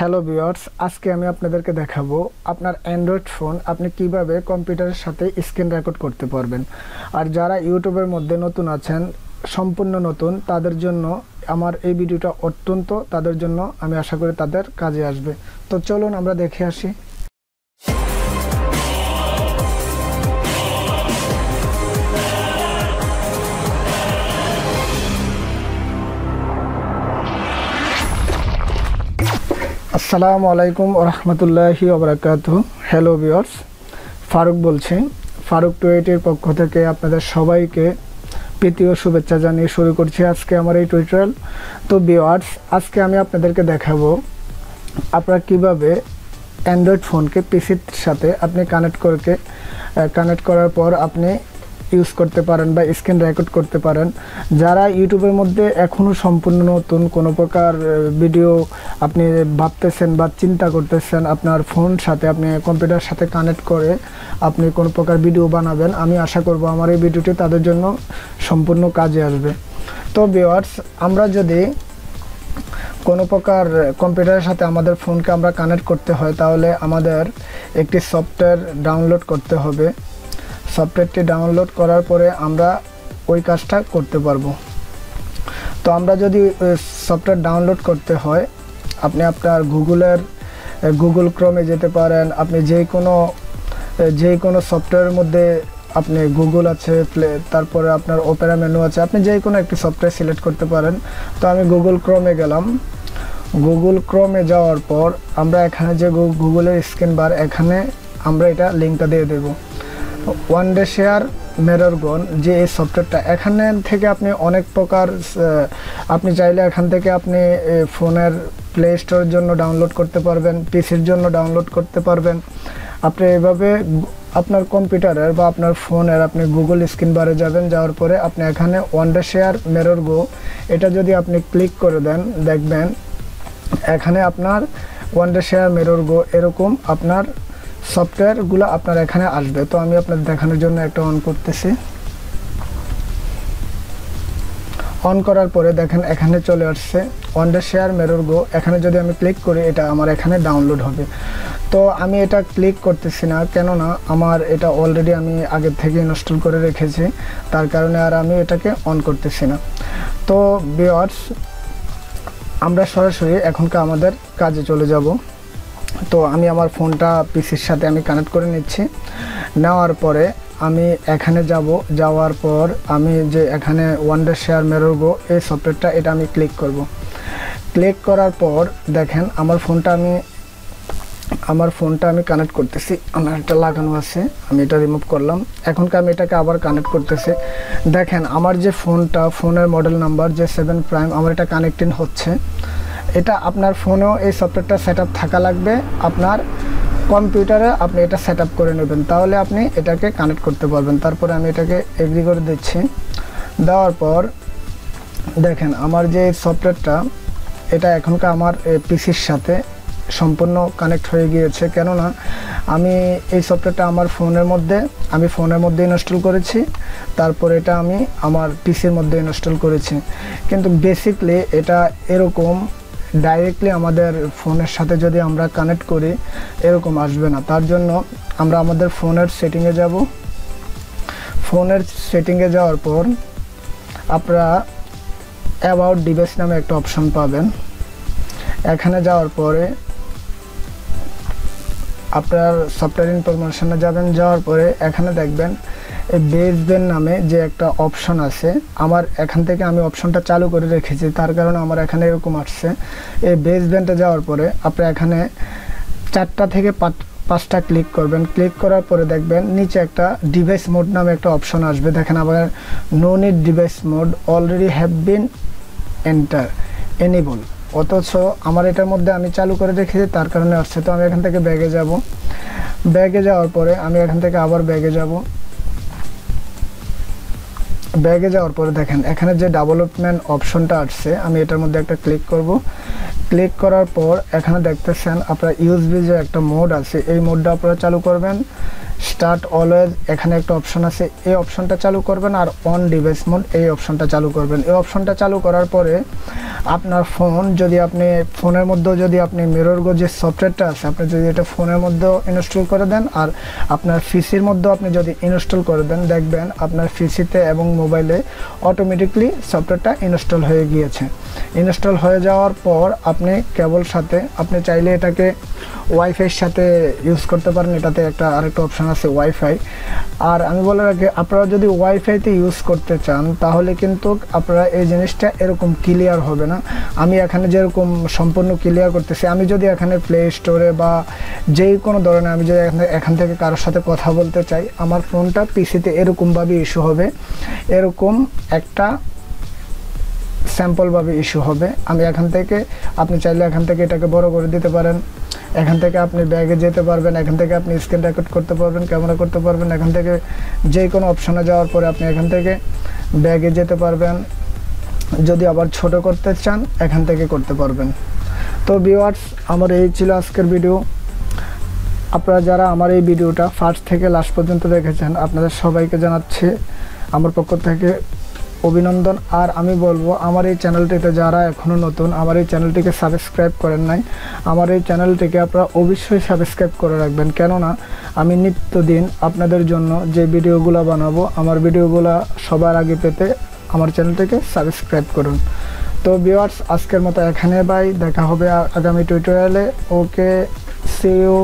Hello viewers, আজকে আমি আপনাদেরকে দেখাবো আপনার অ্যান্ড্রয়েড ফোন আপনি কিভাবে কম্পিউটারের সাথে স্ক্রিন রেকর্ড করতে পারবেন। আর যারা ইউটিউবের মধ্যে নতুন আছেন, সম্পূর্ণ নতুন, তাদের জন্য আমার এই ভিডিওটা অত্যন্ত তাদের জন্য আমি আশা করি তাদের কাজে আসবে। তো চলুন আমরা দেখে আসি। আসসালামু আলাইকুম ওয়া রাহমাতুল্লাহি ওয়া বারাকাতুহু। হ্যালো ভিউয়ার্স, ফারুক বলছি। ফারুক 280 এর পক্ষ থেকে আপনাদের সবাইকে প্রীতি ও শুভেচ্ছা জানিয়ে শুরু করছি আজকে আমার এই টিউটোরিয়াল। তো ভিউয়ার্স, আজকে আমি আপনাদেরকে দেখাবো আপনারা কিভাবে অ্যান্ড্রয়েড ফোনকে পিসির সাথে আপনি কানেক্ট করার পর আপনি ইউজ করতে পারেন বা স্ক্রিন রেকর্ড করতে পারেন। যারা ইউটিউবের মধ্যে এখনও সম্পূর্ণ নতুন, কোনো প্রকার ভিডিও আপনি ভাবতেছেন বা চিন্তা করতেছেন আপনার ফোন সাথে আপনি কম্পিউটার সাথে কানেক্ট করে আপনি কোনো প্রকার ভিডিও বানাবেন, আমি আশা করব আমার এই ভিডিওটি তাদের জন্য সম্পূর্ণ কাজে আসবে। তো ভিউয়ার্স, আমরা যদি কোনো প্রকার কম্পিউটারের সাথে আমাদের ফোনকে আমরা কানেক্ট করতে হয়, তাহলে আমাদের একটি সফটওয়্যার ডাউনলোড করতে হবে। সফটওয়্যারটি ডাউনলোড করার পরে আমরা ওই কাজটা করতে পারবো। তো আমরা যদি সফটওয়্যার ডাউনলোড করতে হয়, আপনি আপনার গুগল ক্রোমে যেতে পারেন। আপনি যে কোনো সফটওয়্যারের মধ্যে আপনি গুগল আছে, তারপরে আপনার ওপেরা মেনু আছে, আপনি যে কোনো একটি সফটওয়্যার সিলেক্ট করতে পারেন। তো আমি গুগল ক্রোমে গেলাম। গুগল ক্রোমে যাওয়ার পর আমরা এখানে যে গুগলের স্ক্রিন বার, এখানে আমরা এটা লিঙ্কটা দিয়ে দেবো। ওয়ান ডে শেয়ার মেররগন যে এই সফটওয়্যারটা, এখানে থেকে আপনি অনেক প্রকার আপনি চাইলে এখান থেকে আপনি ফোনের প্লে স্টোরের জন্য ডাউনলোড করতে পারবেন, পিসির জন্য ডাউনলোড করতে পারবেন। আপনি এভাবে আপনার কম্পিউটারের বা আপনার ফোনের আপনি গুগল স্ক্রিন বারে যাবেন, যাওয়ার পরে আপনি এখানে ওয়ান ডে শেয়ার মেররগো এটা যদি আপনি ক্লিক করে দেন, দেখবেন এখানে আপনার ওয়ান ডে শেয়ার মেররগো এরকম আপনার সফটওয়্যারগুলো আপনার এখানে আসবে। তো আমি আপনাদের দেখানোর জন্য একটা অন করতেছি। অন করার পরে দেখেন এখানে চলে আসছে ওয়ান ডে শেয়ার মেররগো। এখানে যদি আমি ক্লিক করি, এটা আমার এখানে ডাউনলোড হবে। তো আমি এটা ক্লিক করতেছি না, কেননা আমার এটা অলরেডি আমি আগের থেকে ইনস্টল করে রেখেছি, তার কারণে আর আমি এটাকে অন করতেছি না। তো ভিউয়ার্স, আমরা সরাসরি এখনকার আমাদের কাজে চলে যাব। তো আমি আমার ফোনটা পিসির সাথে আমি কানেক্ট করে নিচ্ছি। নেওয়ার পরে আমি এখানে যাওয়ার পর আমি যে এখানে ওয়ান ডে শেয়ার মেররগো এই সফটওয়্যারটা, এটা আমি ক্লিক করব। ক্লিক করার পর দেখেন আমার ফোনটা আমি কানেক্ট করতেছি। আমার এটা লাগানো আছে, আমি এটা রিমুভ করলাম। এখনকার আমি এটাকে আবার কানেক্ট করতেছি। দেখেন আমার যে ফোনের মডেল নাম্বার যে 7 প্রাইম, আমার এটা কানেক্টিং হচ্ছে। এটা আপনার ফোনেও এই সফটওয়্যারটা সেট আপ থাকা লাগবে। আপনার কম্পিউটারে আপনি এটা সেট আপ করে নেবেন, তাহলে আপনি এটাকে কানেক্ট করতে পারবেন। তারপরে আমি এটাকে এগ্রি করে দিচ্ছি। দেওয়ার পর দেখেন আমার যে সফটওয়্যারটা, এটা এখনকার আমার পিসির সাথে সম্পূর্ণ কানেক্ট হয়ে গিয়েছে, কেননা আমি এই সফটওয়্যারটা আমার ফোনের মধ্যে ইনস্টল করেছি। তারপর এটা আমি আমার পিসির মধ্যে ইনস্টল করেছি। কিন্তু বেসিকলি এটা এরকম ডাইরেক্টলি আমাদের ফোনের সাথে যদি আমরা কানেক্ট করি, এরকম আসবে না। তার জন্য আমরা আমাদের ফোনের সেটিংয়ে যাব। ফোনের সেটিংয়ে যাওয়ার পর আপনারা অ্যাবাউট ডিভাইস নামে একটা অপশন পাবেন। এখানে যাওয়ার পরে আপনার সফটওয়্যার ইনফরমেশনে যাওয়ার পরে এখানে দেখবেন এই বেসব্যান্ড নামে যে একটা অপশন আছে। আমার এখান থেকে আমি অপশনটা চালু করে রেখেছি, তার কারণে আমার এখানে এরকম আসছে। এই বেসব্যান্ডে যাওয়ার পরে আপনি এখানে 4টা থেকে 5টা ক্লিক করবেন। ক্লিক করার পরে দেখবেন নিচে একটা ডিভাইস মোড নামে একটা অপশন আসবে। দেখেন আবার no need device mode already have been enable, অথচ আমার এটার মধ্যে আমি চালু করে রেখেছি, তার কারণে আসছে। তো আমি এখান থেকে ব্যাগে যাব। ব্যাগে যাওয়ার পরে আমি এখান থেকে আবার ব্যাগে যাব। ব্যাগে যাওয়ার পরে দেখেন এখানে যে ডেভেলপমেন্ট অপশনটা আসছে, আমি এটার মধ্যে একটা ক্লিক করব। ক্লিক করার পর এখানে দেখতেছেন আপনার ইউএসবি যে একটা মোড আছে, এই মোডটা আপনারা চালু করবেন। স্টার্ট অলওয়েজ এখানে একটা অপশন আছে, এই অপশনটা চালু করবেন। আর অন ডিভাইস মোড এই অপশনটা চালু করবেন। এই অপশনটা চালু করার পরে আপনার ফোন যদি আপনি ফোনের মধ্যেও যদি আপনি মিররগো যে সফটওয়্যারটা আছে আপনি যদি এটা ফোনের মধ্যেও ইনস্টল করে দেন আর আপনার পিসির মধ্যেও আপনি যদি ইনস্টল করে দেন, দেখবেন আপনার পিসিতে এবং মোবাইলে অটোমেটিকলি সফটওয়্যারটা ইনস্টল হয়ে গিয়েছে। ইনস্টল হয়ে যাওয়ার পর আপনি কেবল সাথে আপনি চাইলে এটাকে ওয়াইফাইয়ের সাথে ইউজ করতে পারেন। এটাতে একটা আরেকটা অপশান আছে ওয়াইফাই। আর আমি বলে রাখি, আপনারা যদি ওয়াইফাইতে ইউজ করতে চান তাহলে কিন্তু আপনারা এই জিনিসটা এরকম ক্লিয়ার হবে না। আমি এখানে যেরকম সম্পূর্ণ ক্লিয়ার করতেছি, আমি যদি এখানে প্লে স্টোরে বা যেই কোনো ধরনের আমি যদি এখান থেকে কারোর সাথে কথা বলতে চাই, আমার ফোনটা পিসিতে এরকমভাবে ইস্যু হবে, এরকম একটা স্যাম্পলভাবে ইস্যু হবে। আমি এখান থেকে আপনি চাইলে এখান থেকে এটাকে বড় করে দিতে পারেন, এখান থেকে আপনি ব্যাগে যেতে পারবেন, এখান থেকে আপনি স্ক্রিন রেকর্ড করতে পারবেন, ক্যামেরা করতে পারবেন। এখান থেকে যে কোনো অপশনে যাওয়ার পরে আপনি এখান থেকে ব্যাগে যেতে পারবেন। যদি আবার ছোট করতে চান এখান থেকে করতে পারবেন। তো ভিউয়ার্স, আমার এই ছিল আজকের ভিডিও। আপনারা যারা আমার এই ভিডিওটা ফার্স্ট থেকে লাস্ট পর্যন্ত দেখেছেন আপনাদের সবাইকে জানাচ্ছি আমার পক্ষ থেকে অভিনন্দন। আর আমি বলবো, আমার এই চ্যানেলটিতে যারা এখনও নতুন, আমার এই চ্যানেলটিকে সাবস্ক্রাইব করেন নাই, আমার এই চ্যানেলটিকে আপনারা অবশ্যই সাবস্ক্রাইব করে রাখবেন। কেননা আমি নিত্যদিন আপনাদের জন্য যে ভিডিওগুলো বানাবো, আমার ভিডিওগুলো সবার আগে পেতে আমার চ্যানেলটিকে সাবস্ক্রাইব করুন। তো ভিউয়ার্স, আজকের মতো এখানে বাই, দেখা হবে আগামী টিউটোরিয়ালে। ওকে, সি ইউ।